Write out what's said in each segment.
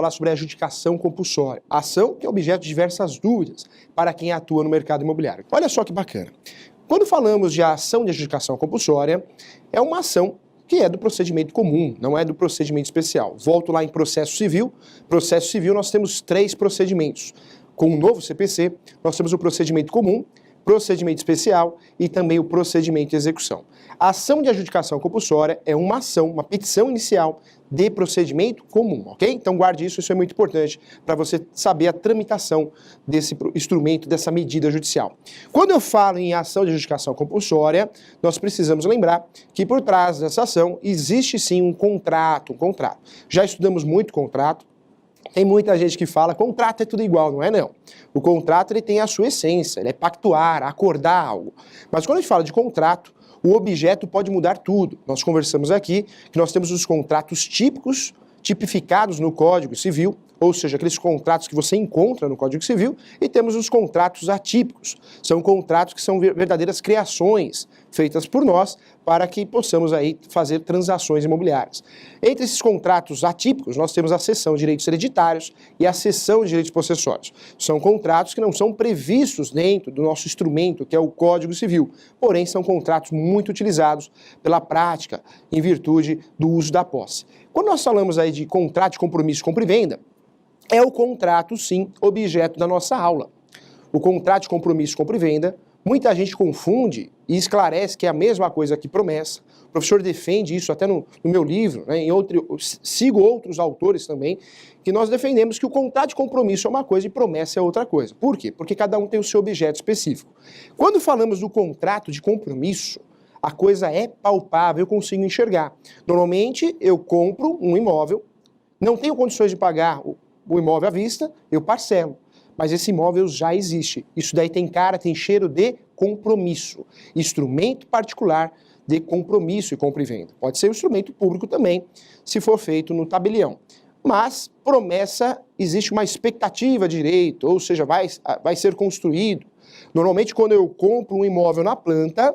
falar sobre a adjudicação compulsória. Ação que é objeto de diversas dúvidas para quem atua no mercado imobiliário. Olha só que bacana. Quando falamos de ação de adjudicação compulsória, é uma ação que é do procedimento comum, não é do procedimento especial. Volto lá em processo civil. Processo civil nós temos 3 procedimentos. Com o novo CPC, nós temos o procedimento comum, procedimento especial e também o procedimento de execução. A ação de adjudicação compulsória é uma ação, uma petição inicial de procedimento comum, ok? Então guarde isso, isso é muito importante para você saber a tramitação desse instrumento, dessa medida judicial. Quando eu falo em ação de adjudicação compulsória, nós precisamos lembrar que por trás dessa ação existe sim um contrato, Já estudamos muito contrato. Tem muita gente que fala, contrato é tudo igual, não é não. O contrato ele tem a sua essência, ele é pactuar, acordar algo. Mas quando a gente fala de contrato, o objeto pode mudar tudo. Nós conversamos aqui que nós temos os contratos típicos, tipificados no Código Civil, ou seja, aqueles contratos que você encontra no Código Civil, e temos os contratos atípicos. São contratos que são verdadeiras criações feitas por nós para que possamos aí fazer transações imobiliárias. Entre esses contratos atípicos, nós temos a cessão de direitos hereditários e a cessão de direitos possessórios. São contratos que não são previstos dentro do nosso instrumento, que é o Código Civil, porém são contratos muito utilizados pela prática em virtude do uso da posse. Quando nós falamos aí de contrato de compromisso, compra e venda, é o contrato, sim, objeto da nossa aula. O contrato de compromisso, compra e venda, muita gente confunde e esclarece que é a mesma coisa que promessa. O professor defende isso até no meu livro, né, sigo outros autores também, que nós defendemos que o contrato de compromisso é uma coisa e promessa é outra coisa. Por quê? Porque cada um tem o seu objeto específico. Quando falamos do contrato de compromisso, a coisa é palpável, eu consigo enxergar. Normalmente, eu compro um imóvel, não tenho condições de pagar o imóvel à vista, eu parcelo. Mas esse imóvel já existe. Isso daí tem cara, tem cheiro de compromisso. Instrumento particular de compromisso e compra e venda. Pode ser um instrumento público também, se for feito no tabelião. Mas promessa, existe uma expectativa de direito, ou seja, vai ser construído. Normalmente, quando eu compro um imóvel na planta,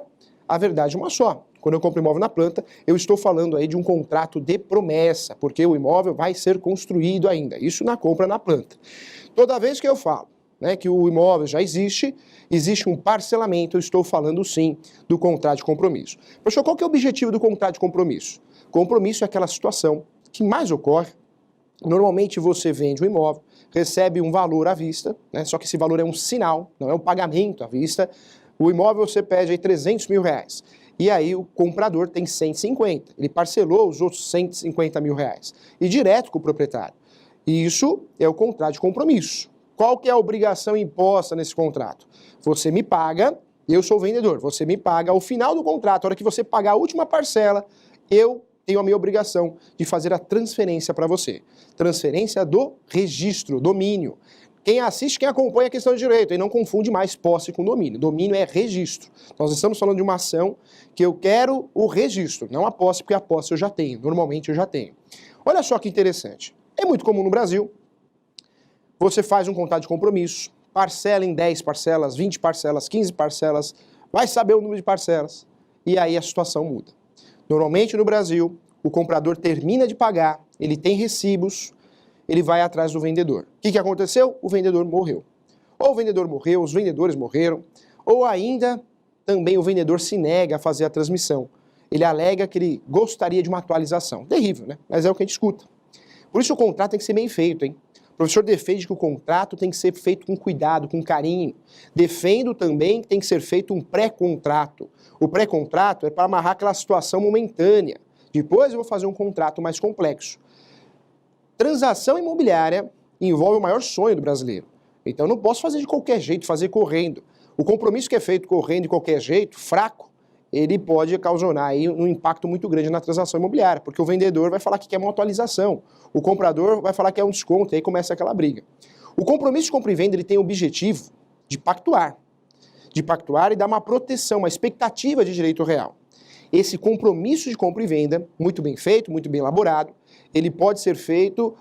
a verdade é uma só. Quando eu compro imóvel na planta, eu estou falando aí de um contrato de promessa, porque o imóvel vai ser construído ainda. Isso na compra na planta. Toda vez que eu falo, né, que o imóvel já existe um parcelamento, eu estou falando sim do contrato de compromisso. Professor, qual que é o objetivo do contrato de compromisso? Compromisso é aquela situação que mais ocorre. Normalmente você vende um imóvel, recebe um valor à vista, né, só que esse valor é um sinal, não é um pagamento à vista. O imóvel você pede aí 300 mil reais. E aí o comprador tem 150, ele parcelou os outros 150 mil reais. E direto com o proprietário. Isso é o contrato de compromisso. Qual que é a obrigação imposta nesse contrato? Você me paga, eu sou o vendedor, você me paga ao final do contrato, a hora que você pagar a última parcela, eu tenho a minha obrigação de fazer a transferência para você. Transferência do registro, domínio. Quem assiste, quem acompanha a questão de direito, e não confunde mais posse com domínio. Domínio é registro. Nós estamos falando de uma ação que eu quero o registro, não a posse, porque a posse eu já tenho, normalmente eu já tenho. Olha só que interessante. É muito comum no Brasil, você faz um contrato de compromisso, parcela em 10 parcelas, 20 parcelas, 15 parcelas, vai saber o número de parcelas, e aí a situação muda. Normalmente no Brasil, o comprador termina de pagar, ele tem recibos, ele vai atrás do vendedor. O que aconteceu? O vendedor morreu. Ou o vendedor morreu, os vendedores morreram, ou ainda também o vendedor se nega a fazer a transmissão. Ele alega que ele gostaria de uma atualização. Terrível, né? Mas é o que a gente escuta. Por isso o contrato tem que ser bem feito, hein? O professor defende que o contrato tem que ser feito com cuidado, com carinho. Defendo também que tem que ser feito um pré-contrato. O pré-contrato é para amarrar aquela situação momentânea. Depois eu vou fazer um contrato mais complexo. Transação imobiliária envolve o maior sonho do brasileiro. Então eu não posso fazer de qualquer jeito, fazer correndo. O compromisso que é feito correndo de qualquer jeito, fraco, ele pode causar aí um impacto muito grande na transação imobiliária, porque o vendedor vai falar que quer uma atualização, o comprador vai falar que é um desconto, e aí começa aquela briga. O compromisso de compra e venda ele tem o objetivo de pactuar e dar uma proteção, uma expectativa de direito real. Esse compromisso de compra e venda, muito bem feito, muito bem elaborado, ele pode ser feito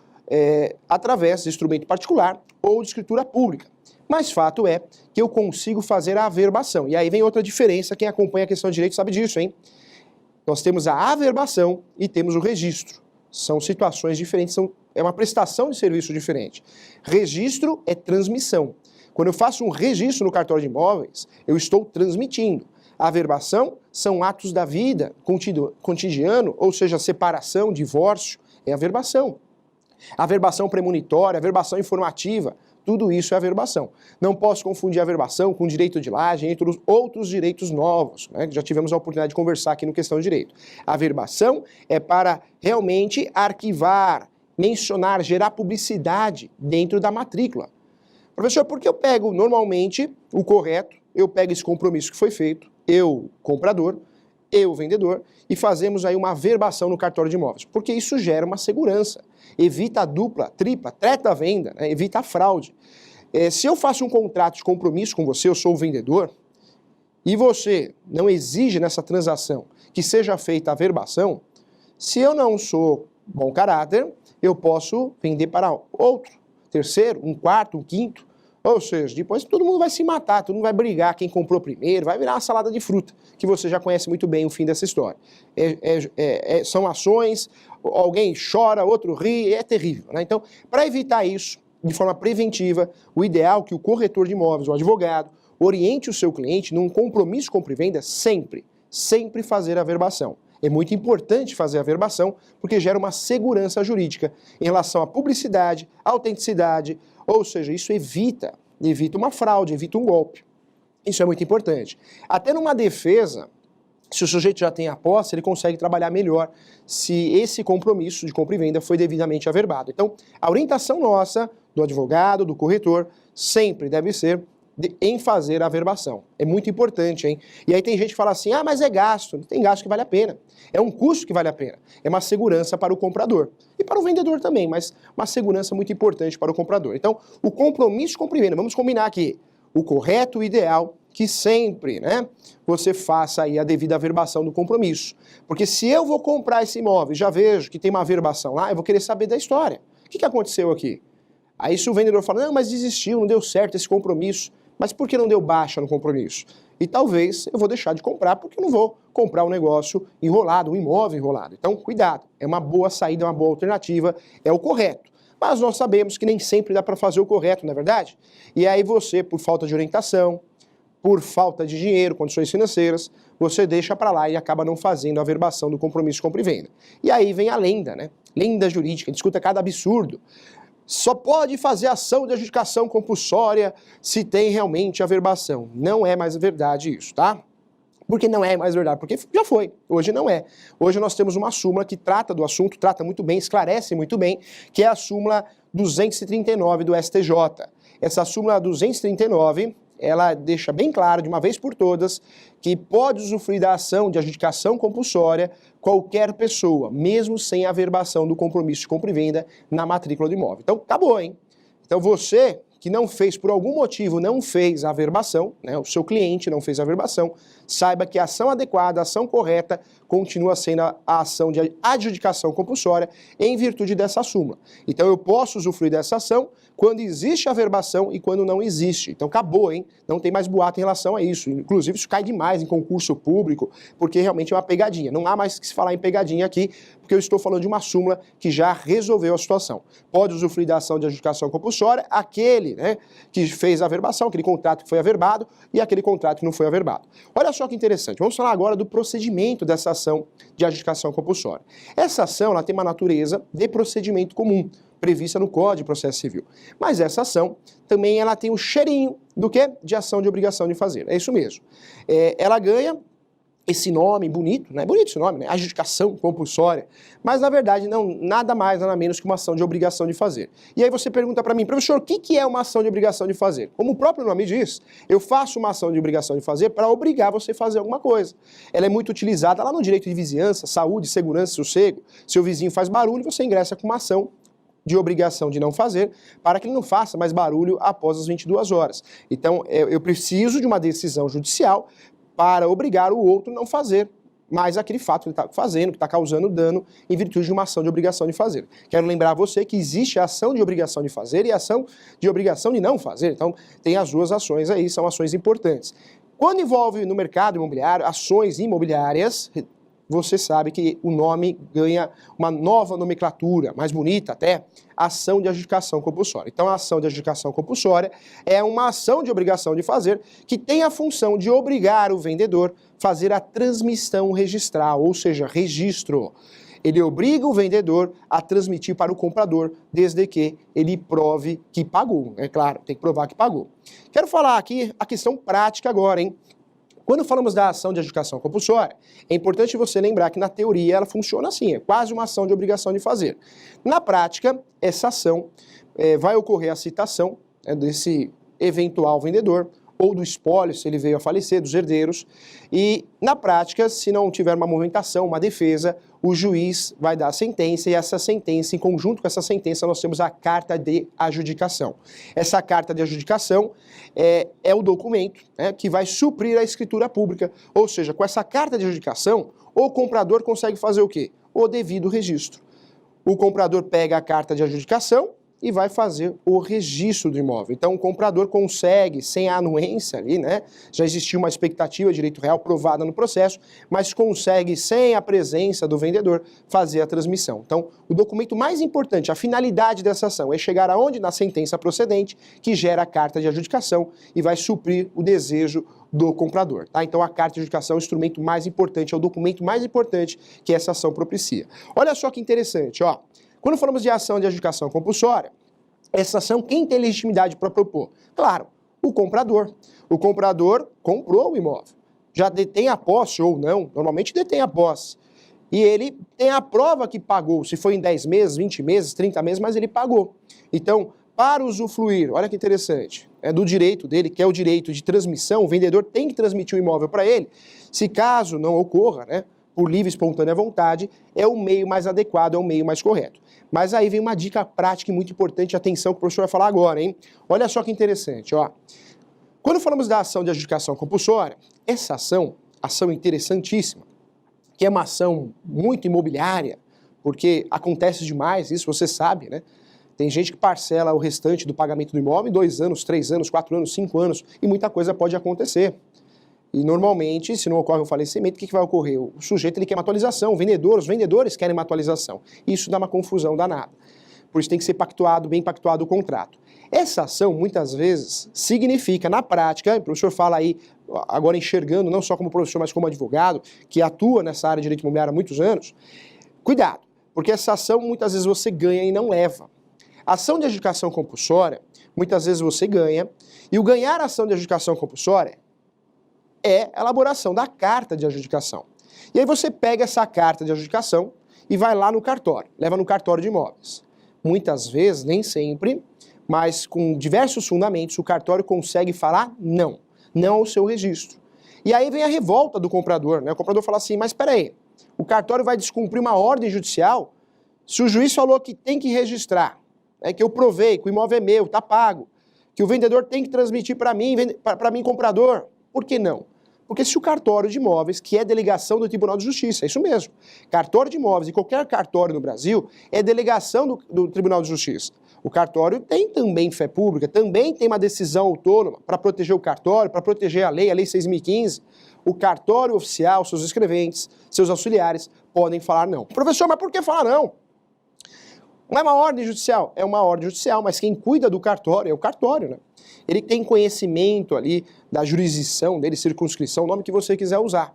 através de instrumento particular ou de escritura pública. Mas fato é que eu consigo fazer a averbação. E aí vem outra diferença, quem acompanha a questão de direito sabe disso, hein? Nós temos a averbação e temos o registro. São situações diferentes, são é uma prestação de serviço diferente. Registro é transmissão. Quando eu faço um registro no cartório de imóveis, eu estou transmitindo. Averbação são atos da vida cotidiano, ou seja, separação, divórcio, é averbação. Averbação premonitória, averbação informativa, tudo isso é averbação. Não posso confundir averbação com direito de laje, entre os outros direitos novos, né, que já tivemos a oportunidade de conversar aqui no Questão de Direito. A averbação é para realmente arquivar, mencionar, gerar publicidade dentro da matrícula. Professor, por que eu pego normalmente o correto, eu pego esse compromisso que foi feito, eu, comprador, eu, vendedor, e fazemos aí uma averbação no cartório de imóveis? Porque isso gera uma segurança, evita a dupla, tripla, treta venda, né? Evita a fraude. Se eu faço um contrato de compromisso com você, eu sou o vendedor, e você não exige nessa transação que seja feita a averbação, se eu não sou bom caráter, eu posso vender para outro, terceiro, um quarto, um quinto, ou seja, depois todo mundo vai se matar, todo mundo vai brigar, quem comprou primeiro, vai virar uma salada de fruta, que você já conhece muito bem o fim dessa história. São ações, alguém chora, outro ri, é terrível, né? Então, para evitar isso, de forma preventiva, o ideal é que o corretor de imóveis, o advogado, oriente o seu cliente num compromisso compra e venda sempre fazer a averbação. É muito importante fazer a averbação porque gera uma segurança jurídica em relação à publicidade, à autenticidade, ou seja, isso evita uma fraude, evita um golpe. Isso é muito importante. Até numa defesa, se o sujeito já tem a posse, ele consegue trabalhar melhor se esse compromisso de compra e venda foi devidamente averbado. Então, a orientação nossa, do advogado, do corretor, sempre deve ser em fazer a averbação. É muito importante, hein? E aí tem gente que fala assim, ah, mas é gasto. Não tem gasto que vale a pena. É um custo que vale a pena. É uma segurança para o comprador. E para o vendedor também, mas uma segurança muito importante para o comprador. Então, o compromisso com a venda, vamos combinar aqui, o correto, o ideal, que sempre, né, você faça aí a devida averbação do compromisso. Porque se eu vou comprar esse imóvel e já vejo que tem uma averbação lá, eu vou querer saber da história. O que aconteceu aqui? Aí se o vendedor fala, não, mas desistiu, não deu certo esse compromisso. Mas por que não deu baixa no compromisso? E talvez eu vou deixar de comprar porque eu não vou comprar um negócio enrolado, um imóvel enrolado. Então, cuidado, é uma boa saída, uma boa alternativa, é o correto. Mas nós sabemos que nem sempre dá para fazer o correto, não é verdade? E aí você, por falta de orientação, por falta de dinheiro, condições financeiras, você deixa para lá e acaba não fazendo a averbação do compromisso de compra e venda. E aí vem a lenda, né? Lenda jurídica, discuta cada absurdo. Só pode fazer ação de adjudicação compulsória se tem realmente averbação. Não é mais verdade isso, tá? Por que não é mais verdade? Porque já foi, hoje não é. Hoje nós temos uma súmula que trata do assunto, trata muito bem, esclarece muito bem, que é a súmula 239 do STJ. Essa súmula 239, ela deixa bem claro, de uma vez por todas, que pode usufruir da ação de adjudicação compulsória qualquer pessoa, mesmo sem a averbação do compromisso de compra e venda na matrícula do imóvel. Então, acabou, hein? Então, você que não fez, por algum motivo, não fez a averbação, né, o seu cliente não fez a averbação, saiba que a ação adequada, a ação correta, continua sendo a ação de adjudicação compulsória em virtude dessa súmula. Então, eu posso usufruir dessa ação quando existe a averbação e quando não existe. Então, acabou, hein? Não tem mais boato em relação a isso. Inclusive, isso cai demais em concurso público, porque realmente é uma pegadinha. Não há mais que se falar em pegadinha aqui, porque eu estou falando de uma súmula que já resolveu a situação. Pode usufruir da ação de adjudicação compulsória aquele, né, que fez a averbação, aquele contrato que foi averbado e aquele contrato que não foi averbado. Olha só que interessante. Vamos falar agora do procedimento dessa ação de adjudicação compulsória. Essa ação ela tem uma natureza de procedimento comum, prevista no Código de Processo Civil. Mas essa ação também ela tem o cheirinho do quê? De ação de obrigação de fazer. É isso mesmo. Ela ganha esse nome bonito, né? Bonito esse nome, né? Adjudicação compulsória. Mas, na verdade, não nada mais, nada menos que uma ação de obrigação de fazer. E aí você pergunta para mim, professor, o que é uma ação de obrigação de fazer? Como o próprio nome diz, eu faço uma ação de obrigação de fazer para obrigar você a fazer alguma coisa. Ela é muito utilizada lá no direito de vizinhança, saúde, segurança, sossego. Seu vizinho faz barulho, você ingressa com uma ação de obrigação de não fazer, para que ele não faça mais barulho após as 22 horas. Então, eu preciso de uma decisão judicial para obrigar o outro a não fazer mais aquele fato que ele está fazendo, que está causando dano, em virtude de uma ação de obrigação de fazer. Quero lembrar a você que existe a ação de obrigação de fazer e a ação de obrigação de não fazer. Então, tem as duas ações aí, são ações importantes. Quando envolve no mercado imobiliário, ações imobiliárias, você sabe que o nome ganha uma nova nomenclatura, mais bonita até, ação de adjudicação compulsória. Então, a ação de adjudicação compulsória é uma ação de obrigação de fazer que tem a função de obrigar o vendedor a fazer a transmissão registral, ou seja, registro. Ele obriga o vendedor a transmitir para o comprador, desde que ele prove que pagou. É claro, tem que provar que pagou. Quero falar aqui a questão prática agora, hein? Quando falamos da ação de adjudicação compulsória, é importante você lembrar que na teoria ela funciona assim, é quase uma ação de obrigação de fazer. Na prática, essa ação vai ocorrer a citação desse eventual vendedor, ou do espólio, se ele veio a falecer, dos herdeiros, e na prática, se não tiver uma movimentação, uma defesa, o juiz vai dar a sentença, e essa sentença, em conjunto com essa sentença, nós temos a carta de adjudicação. Essa carta de adjudicação é o documento que vai suprir a escritura pública, ou seja, com essa carta de adjudicação, o comprador consegue fazer o quê? O devido registro. O comprador pega a carta de adjudicação e vai fazer o registro do imóvel. Então, o comprador consegue, sem a anuência ali, né? Já existia uma expectativa de direito real provada no processo, mas consegue, sem a presença do vendedor, fazer a transmissão. Então, o documento mais importante, a finalidade dessa ação, é chegar aonde? Na sentença procedente, que gera a carta de adjudicação e vai suprir o desejo do comprador, tá? Então, a carta de adjudicação é o instrumento mais importante, é o documento mais importante que essa ação propicia. Olha só que interessante, ó. Quando falamos de ação de adjudicação compulsória, essa ação, quem tem legitimidade para propor? Claro, o comprador. O comprador comprou o imóvel. Já detém a posse ou não, normalmente detém a posse. E ele tem a prova que pagou, se foi em 10 meses, 20 meses, 30 meses, mas ele pagou. Então, para usufruir, olha que interessante, é do direito dele, que é o direito de transmissão, o vendedor tem que transmitir o imóvel para ele. Se caso não ocorra, né, por livre e espontânea vontade, é o meio mais adequado, é o meio mais correto. Mas aí vem uma dica prática e muito importante, atenção que o professor vai falar agora, hein? Olha só que interessante, ó. Quando falamos da ação de adjudicação compulsória, essa ação interessantíssima, que é uma ação muito imobiliária, porque acontece demais, isso você sabe, né? Tem gente que parcela o restante do pagamento do imóvel em 2 anos, 3 anos, 4 anos, 5 anos, e muita coisa pode acontecer. E normalmente, se não ocorre um falecimento, o que vai ocorrer? O sujeito ele quer uma atualização, os vendedores querem uma atualização. Isso dá uma confusão danada. Por isso tem que ser pactuado, bem pactuado o contrato. Essa ação, muitas vezes, significa, na prática, o professor fala aí, agora enxergando, não só como professor, mas como advogado, que atua nessa área de direito imobiliário há muitos anos, cuidado, porque essa ação, muitas vezes, você ganha e não leva. A ação de adjudicação compulsória, muitas vezes você ganha, e o ganhar a ação de adjudicação compulsória é a elaboração da carta de adjudicação. E aí você pega essa carta de adjudicação e vai lá no cartório, leva no cartório de imóveis. Muitas vezes, nem sempre, mas com diversos fundamentos, o cartório consegue falar não ao seu registro. E aí vem a revolta do comprador, né? O comprador fala assim, mas espera aí, o cartório vai descumprir uma ordem judicial se o juiz falou que tem que registrar, que eu provei, que o imóvel é meu, está pago, que o vendedor tem que transmitir para mim, comprador. Por que não? Porque se o cartório de imóveis, que é delegação do Tribunal de Justiça, é isso mesmo, cartório de imóveis e qualquer cartório no Brasil é delegação do Tribunal de Justiça. O cartório tem também fé pública, também tem uma decisão autônoma para proteger o cartório, para proteger a lei 6.015. O cartório oficial, seus escreventes, seus auxiliares podem falar não. Professor, mas por que falar não? Não é uma ordem judicial? É uma ordem judicial, mas quem cuida do cartório é o cartório, né? Ele tem conhecimento ali da jurisdição dele, circunscrição, o nome que você quiser usar.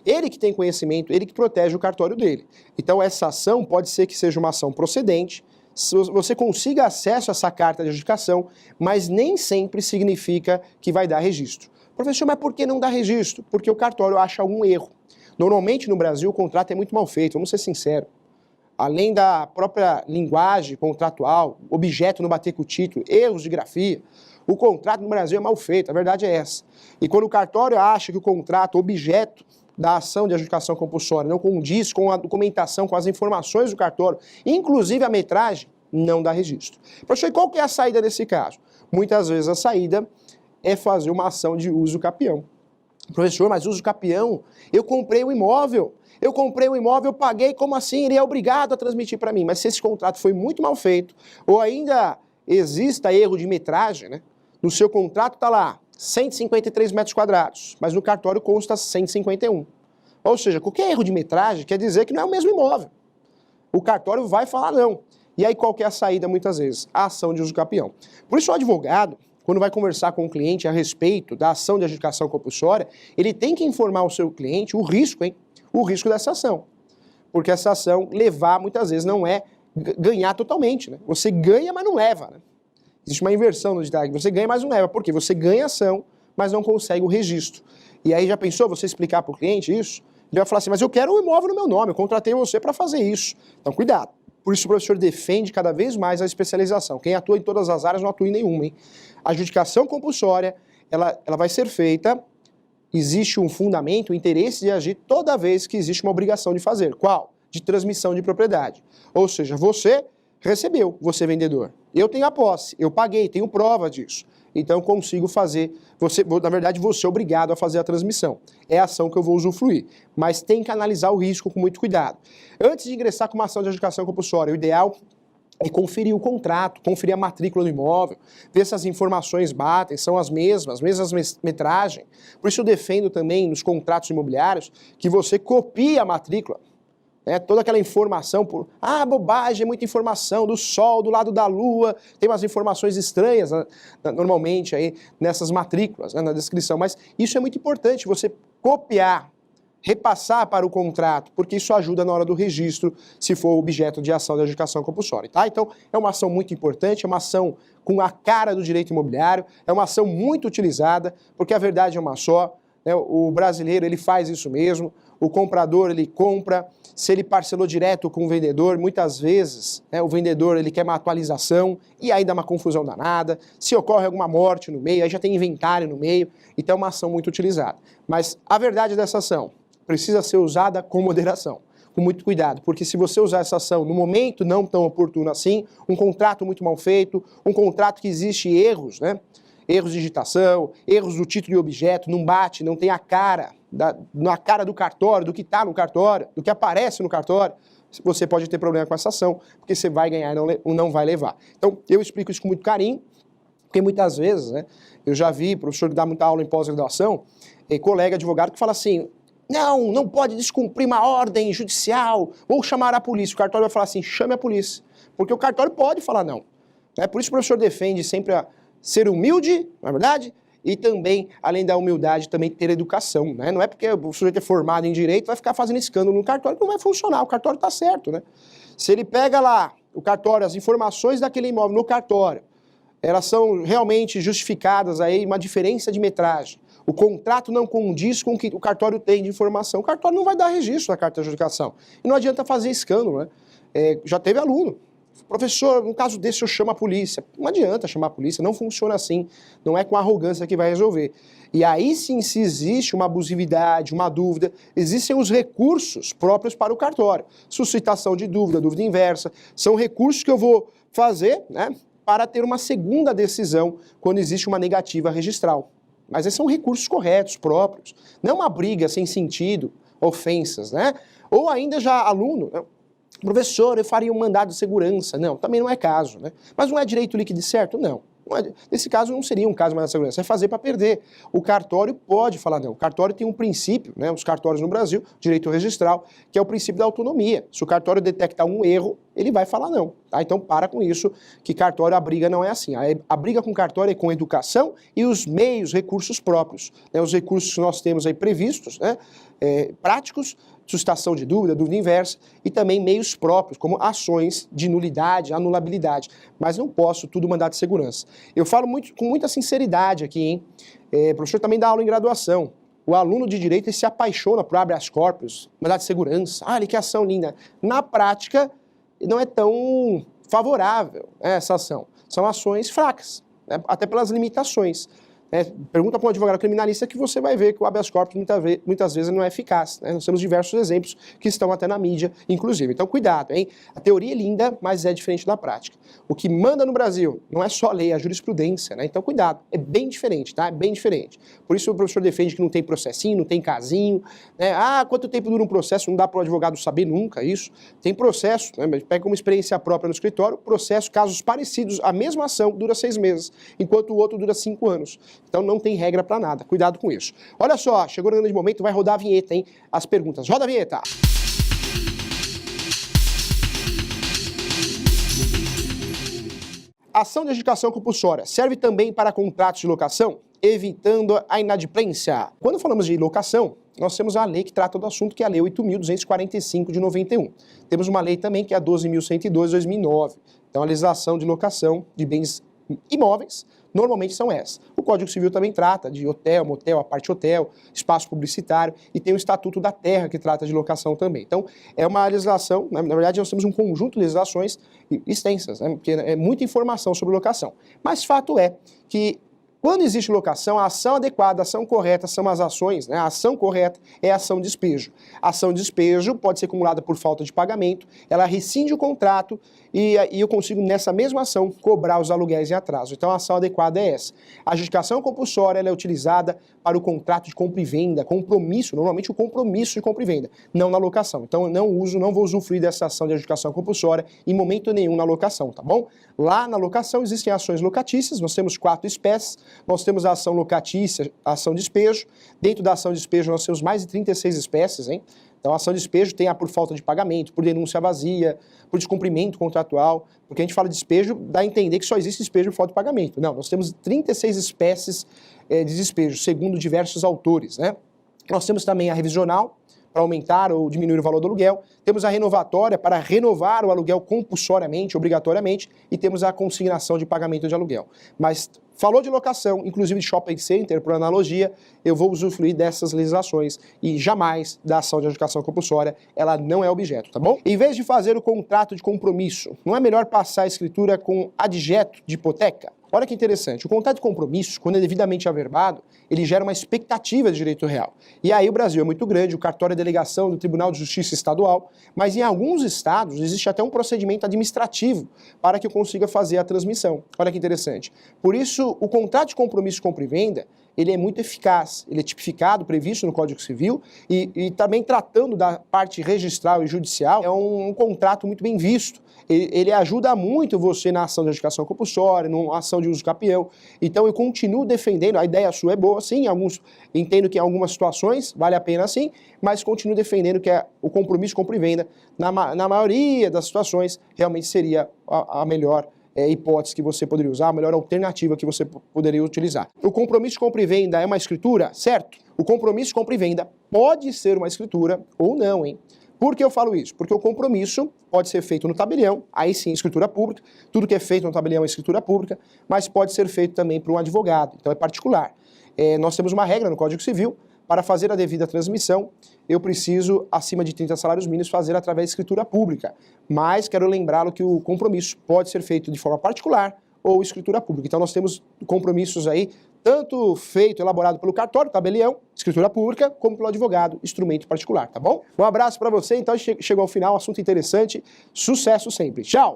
Ele que tem conhecimento, ele que protege o cartório dele. Então essa ação pode ser que seja uma ação procedente, você consiga acesso a essa carta de adjudicação, mas nem sempre significa que vai dar registro. Professor, mas por que não dá registro? Porque o cartório acha algum erro. Normalmente no Brasil o contrato é muito mal feito, vamos ser sinceros. Além da própria linguagem contratual, objeto não bater com o título, erros de grafia, o contrato no Brasil é mal feito, a verdade é essa. E quando o cartório acha que o contrato, objeto da ação de adjudicação compulsória, não condiz com a documentação, com as informações do cartório, inclusive a metragem, não dá registro. Professor, e qual que é a saída nesse caso? Muitas vezes a saída é fazer uma ação de uso capião. Professor, mas uso capião? Eu comprei o imóvel, eu paguei, como assim? Ele é obrigado a transmitir para mim. Mas se esse contrato foi muito mal feito, ou ainda exista erro de metragem, né? No seu contrato está lá 153 metros quadrados, mas no cartório consta 151. Ou seja, qualquer erro de metragem quer dizer que não é o mesmo imóvel. O cartório vai falar não. E aí qual que é a saída muitas vezes? A ação de uso capião. Por isso o advogado, quando vai conversar com o cliente a respeito da ação de adjudicação compulsória, ele tem que informar o seu cliente o risco, hein? O risco dessa ação. Porque essa ação levar muitas vezes não é ganhar totalmente, né? Você ganha, mas não leva, né? Existe uma inversão no ditado, você ganha, mas não leva. Por quê? Você ganha a ação, mas não consegue o registro. E aí já pensou você explicar para o cliente isso? Ele vai falar assim, mas eu quero um imóvel no meu nome, eu contratei você para fazer isso. Então cuidado. Por isso o professor defende cada vez mais a especialização. Quem atua em todas as áreas não atua em nenhuma, hein? A adjudicação compulsória, ela vai ser feita, existe um fundamento, um interesse de agir toda vez que existe uma obrigação de fazer. Qual? De transmissão de propriedade. Ou seja, você recebeu, você vendedor. Eu tenho a posse, eu paguei, tenho prova disso. Então eu consigo fazer, na verdade você é obrigado a fazer a transmissão. É a ação que eu vou usufruir, mas tem que analisar o risco com muito cuidado. Antes de ingressar com uma ação de adjudicação compulsória, o ideal é conferir o contrato, conferir a matrícula do imóvel, ver se as informações batem, são as mesmas metragens. Por isso eu defendo também nos contratos imobiliários que você copie a matrícula. Toda aquela informação, bobagem, muita informação do sol, do lado da lua, tem umas informações estranhas normalmente aí nessas matrículas, na descrição, mas isso é muito importante, você copiar, repassar para o contrato, porque isso ajuda na hora do registro, se for objeto de ação de adjudicação compulsória, tá? Então, é uma ação muito importante, é uma ação com a cara do direito imobiliário, é uma ação muito utilizada, porque a verdade é uma só, né? O brasileiro, ele faz isso mesmo, o comprador, ele compra, se ele parcelou direto com o vendedor, muitas vezes, o vendedor, ele quer uma atualização e aí dá uma confusão danada, se ocorre alguma morte no meio, aí já tem inventário no meio, então é uma ação muito utilizada. Mas a verdade dessa ação precisa ser usada com moderação, com muito cuidado, porque se você usar essa ação no momento não tão oportuno assim, um contrato muito mal feito, um contrato que existe erros, erros de digitação, erros do título e objeto, não bate, não tem a cara, na cara do cartório, do que está no cartório, do que aparece no cartório, você pode ter problema com essa ação, porque você vai ganhar e não vai levar. Então, eu explico isso com muito carinho, porque muitas vezes, eu já vi, professor que dá muita aula em pós-graduação, colega advogado que fala assim, não pode descumprir uma ordem judicial ou chamar a polícia. O cartório vai falar assim, chame a polícia, porque o cartório pode falar não. Por isso o professor defende sempre ser humilde, não é verdade? E também, além da humildade, também ter educação, Não é porque o sujeito é formado em direito, vai ficar fazendo escândalo no cartório, que não vai funcionar, o cartório está certo, Se ele pega lá, o cartório, as informações daquele imóvel no cartório, elas são realmente justificadas aí, uma diferença de metragem, o contrato não condiz com o que o cartório tem de informação, o cartório não vai dar registro na carta de adjudicação. E não adianta fazer escândalo, já teve aluno. Professor, no caso desse eu chamo a polícia. Não adianta chamar a polícia, não funciona assim. Não é com arrogância que vai resolver. E aí sim, se existe uma abusividade, uma dúvida, existem os recursos próprios para o cartório. Suscitação de dúvida, dúvida inversa, são recursos que eu vou fazer, para ter uma segunda decisão quando existe uma negativa registral. Mas esses são recursos corretos, próprios. Não uma briga sem sentido, ofensas, Ou ainda já aluno, professor, eu faria um mandado de segurança. Não, também não é caso, Mas não é direito líquido certo? Não. Nesse caso não seria um caso de mandado de segurança, é fazer para perder. O cartório pode falar não. O cartório tem um princípio, os cartórios no Brasil, direito registral, que é o princípio da autonomia. Se o cartório detectar um erro, ele vai falar não. Tá? Então para com isso, que cartório, a briga não é assim. A briga com cartório é com educação e os meios, recursos próprios. Os recursos que nós temos aí previstos, práticos, suscitação de dúvida, dúvida inversa, e também meios próprios, como ações de nulidade, anulabilidade. Mas não posso tudo mandar de segurança. Eu falo com muita sinceridade aqui, hein? O professor também dá aula em graduação. O aluno de direito ele se apaixona por habeas corpus, mandado de segurança. Olha que ação linda. Na prática, não é tão favorável essa ação. São ações fracas, até pelas limitações. Pergunta para um advogado criminalista que você vai ver que o habeas corpus muitas vezes não é eficaz. Nós temos diversos exemplos que estão até na mídia, inclusive. Então, cuidado, hein? A teoria é linda, mas é diferente da prática. O que manda no Brasil não é só a lei, é a jurisprudência, Então, cuidado. É bem diferente, tá? É bem diferente. Por isso o professor defende que não tem processinho, não tem casinho. Quanto tempo dura um processo? Não dá para o advogado saber nunca isso. Tem processo, Pega como experiência própria no escritório, processo, casos parecidos, a mesma ação dura 6 meses, enquanto o outro dura 5 anos. Então não tem regra para nada, cuidado com isso. Olha só, chegou no grande momento, vai rodar a vinheta, hein? As perguntas. Roda a vinheta! Ação de adjudicação compulsória serve também para contratos de locação, evitando a inadimplência. Quando falamos de locação, nós temos a lei que trata do assunto, que é a Lei 8.245 de 91. Temos uma lei também que é a 12.102 de 2009. Então a legislação de locação de bens imóveis normalmente são essas. O Código Civil também trata de hotel, motel, aparte hotel, espaço publicitário, e tem o Estatuto da Terra que trata de locação também. Então é uma legislação, na verdade nós temos um conjunto de legislações extensas, né, porque é muita informação sobre locação. Mas fato é que quando existe locação, a ação adequada, a ação correta são as ações, né? A ação correta é a ação de despejo. A ação de despejo pode ser acumulada por falta de pagamento, ela rescinde o contrato e eu consigo, nessa mesma ação, cobrar os aluguéis em atraso. Então a ação adequada é essa. A adjudicação compulsória ela é utilizada para o contrato de compra e venda, compromisso, normalmente o compromisso de compra e venda, não na locação. Então eu não vou usufruir dessa ação de adjudicação compulsória em momento nenhum na locação, tá bom? Lá na locação existem ações locatícias, nós temos 4 espécies. Nós temos a ação locatícia, a ação de despejo. Dentro da ação de despejo nós temos mais de 36 espécies, hein? Então a ação de despejo tem a por falta de pagamento, por denúncia vazia, por descumprimento contratual, porque a gente fala de despejo, dá a entender que só existe despejo por falta de pagamento. Não, nós temos 36 espécies de despejo, segundo diversos autores, né? Nós temos também a revisional, para aumentar ou diminuir o valor do aluguel. Temos a renovatória para renovar o aluguel compulsoriamente, obrigatoriamente, e temos a consignação de pagamento de aluguel. Mas falou de locação, inclusive de shopping center, por analogia, eu vou usufruir dessas legislações e jamais da ação de adjudicação compulsória, ela não é objeto, tá bom? Em vez de fazer o contrato de compromisso, não é melhor passar a escritura com adjeto de hipoteca? Olha que interessante, o contrato de compromisso, quando é devidamente averbado, ele gera uma expectativa de direito real. E aí o Brasil é muito grande, o cartório é delegação do Tribunal de Justiça Estadual, mas em alguns estados existe até um procedimento administrativo para que eu consiga fazer a transmissão. Olha que interessante. Por isso, o contrato de compromisso de compra e venda, ele é muito eficaz, ele é tipificado, previsto no Código Civil e também tratando da parte registral e judicial, é um contrato muito bem visto. Ele ajuda muito você na ação de adjudicação compulsória, numa ação de uso capião. Então eu continuo defendendo, a ideia sua é boa, sim, entendo que em algumas situações vale a pena sim, mas continuo defendendo que o compromisso de compra e venda, na maioria das situações, realmente seria a melhor hipótese que você poderia usar, a melhor alternativa que você poderia utilizar. O compromisso de compra e venda é uma escritura, certo? O compromisso de compra e venda pode ser uma escritura ou não, hein? Por que eu falo isso? Porque o compromisso pode ser feito no tabelião, aí sim, escritura pública, tudo que é feito no tabelião é escritura pública, mas pode ser feito também por um advogado, então é particular. Nós temos uma regra no Código Civil, para fazer a devida transmissão, eu preciso, acima de 30 salários mínimos, fazer através de escritura pública, mas quero lembrá-lo que o compromisso pode ser feito de forma particular ou escritura pública. Então nós temos compromissos aí, tanto feito, elaborado pelo cartório, tabelião, escritura pública, como pelo advogado, instrumento particular, tá bom? Um abraço para você, então chegou ao final, assunto interessante, sucesso sempre. Tchau!